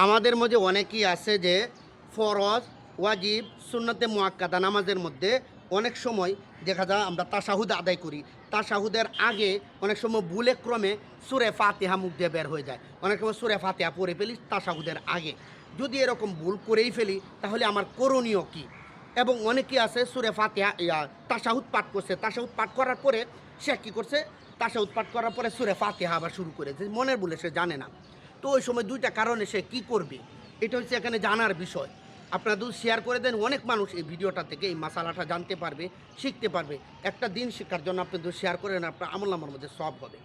আমাদের মধ্যে অনেকেই আছে যে ফরজ, ওয়াজিব, সুন্নতে মুআক্কাদা নামাজের মধ্যে অনেক সময় দেখা যায় আমরা তাশাহুদ আদায় করি। তাশাহুদের আগে অনেক সময় ভুলে ক্রমে সূরা ফাতিহা মুখ দিয়ে বের হয়ে যায়। অনেক সময় সূরা ফাতিহা পড়ে ফেলি তাশাহুদের আগে। যদি এরকম ভুল করেই ফেলি তাহলে আমার করণীয় কী? এবং অনেকেই আছে সূরা ফাতিহা তাশাহুদ পাঠ করছে। তাশাহুদ পাঠ করার পরে সে কী করছে? তাশাহুদ পাঠ করার পরে সূরা ফাতিহা আবার শুরু করেছে। মনের ভুলে সে জানে না। তো ওই সময় দুইটা কারণে সে কী করবে, এটা হচ্ছে এখানে জানার বিষয়। আপনারা যদি শেয়ার করে দেন অনেক মানুষ এই ভিডিওটা থেকে এই মাসালাটা জানতে পারবে, শিখতে পারবে। একটা দিন শেখার জন্য আপনি যদি শেয়ার করেন আপনার আমলনামার মধ্যে সব হবে।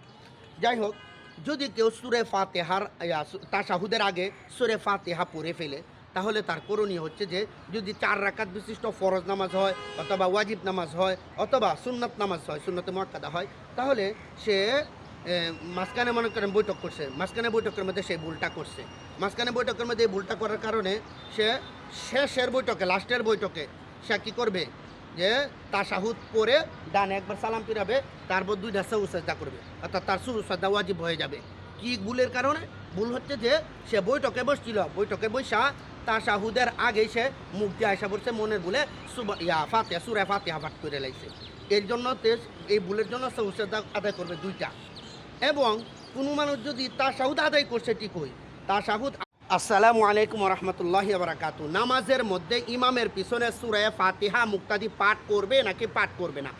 যাই হোক, যদি কেউ সূরা ফাতিহার তাশাহুদের আগে সূরা ফাতিহা পড়ে ফেলে তাহলে তার করণীয় হচ্ছে যে যদি 4 রাকাত বিশিষ্ট ফরজ নামাজ হয় অথবা ওয়াজিব নামাজ হয় অথবা সুন্নাত নামাজ হয়, সুন্নতে মুআক্কাদা হয়, তাহলে সে মাঝখানে মনে করেন বৈঠক করছে, মাঝখানে বৈঠকের মধ্যে সে ভুলটা করছে। মাঝখানে বৈঠকের মধ্যে এই ভুলটা করার কারণে সে শেষের বৈঠকে, লাস্টের বৈঠকে সে কী করবে? যে তাশাহুদ পড়ে ডানে একবার সালাম ফিরাবে, তারপর 2টা সহু সাজদা করবে, অর্থাৎ তার সহু সাজদা ওয়াজিব হয়ে যাবে। কি ভুলের কারণে? ভুল হচ্ছে যে সে বৈঠকে বসছিল, বৈঠকে বসা তাশাহুদের আগেই সে মুখ দিয়ে আয়সা পড়ছে, মনের ভুলে ফাতিহা সূরা ফাতিহা পাঠ করে লাইছে। এর জন্য এই ভুলের জন্য সহু সাজদা আদায় করবে 2টা। এবং কোনো মানুষ যদি তাশাহুদ আদায় করছে ঠিকই, তাশাহুদ আসসালামু আলাইকুম ওয়া রাহমাতুল্লাহি ওয়া বারাকাতুহু, নামাজের মধ্যে ইমামের পিছনে সূরা ফাতিহা মুক্তাদি পাঠ করবে নাকি পাঠ করবে না?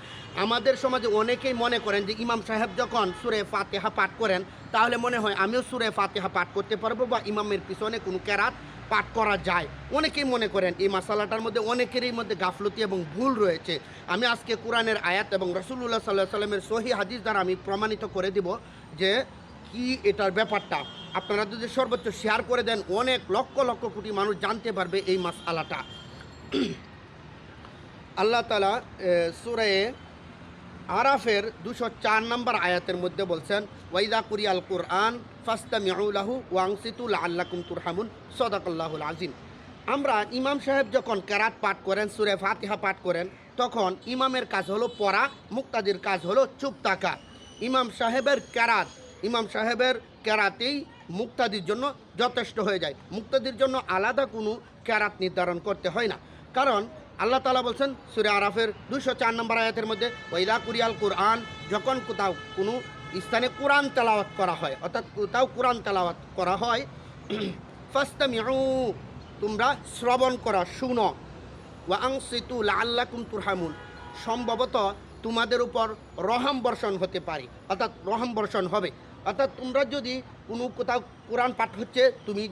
আমাদের সমাজে অনেকেই মনে করেন যে ইমাম সাহেব যখন সূরা ফাতিহা পাঠ করেন তাহলে মনে হয় আমিও সূরা ফাতিহা পাঠ করতে পারবো বা ইমামের পিছনে কোনো কেরাত পাঠ করা যায়। অনেকেই মনে করেন। এই মাসালাটার মধ্যে অনেকেরই মধ্যে গাফলতি এবং ভুল রয়েছে। আমি আজকে কোরআনের আয়াত এবং রাসূলুল্লাহ সাল্লাল্লাহু আলাইহি সাল্লামের সহিহ হাদিস দ্বারা আমি প্রমাণিত করে দিব যে কি এটার ব্যাপারটা। আপনারা যদি সর্বোচ্চ শেয়ার করে দেন অনেক লক্ষ লক্ষ কোটি মানুষ জানতে পারবে এই মাসআলাটা। আল্লাহ তাআলা সূরা আরাফের 204 নম্বর আয়াতের মধ্যে বলছেন, ওয়াইদা কুরিয়াল কুরআন ফাসতামিউ লাহু ওয়ানসিতু লাআল্লাকুম তুরহামুন, সাদাকাল্লাহুল আযীম। আমরা ইমাম সাহেব যখন কেরাত পাঠ করেন, সূরা ফাতিহা পাঠ করেন, তখন ইমামের কাজ হলো পড়া, মুক্তাদির কাজ হলো চুপ থাকা। ইমাম সাহেবের কেরাতেই মুক্তাদির জন্য যথেষ্ট হয়ে যায়। মুক্তাদির জন্য আলাদা কোনো কেরাত নির্ধারণ করতে হয় না। কারণ আল্লাহ তাআলা বলছেন সূরা আরাফের 204 নম্বর আয়াতের মধ্যে, ওয়াইদা কুরিয়াল কুরআন, যখন কোথাও কোনো স্থানে কোরআন তেলাওয়াত করা হয়, অর্থাৎ কোথাও কোরআন তেলাওয়াত করা হয়, ফাসতামিউ, তোমরা শ্রবণ করা, শুনো, ওয়া আনসিতু লাআল্লাকুম তুরহামুন, সম্ভবত তোমাদের উপর রহম বর্ষণ হতে পারে, অর্থাৎ রহম বর্ষণ হবে। অর্থাৎ তোমরা যদি কোনো কোথাও কোরআন পাঠ হচ্ছে, তুমি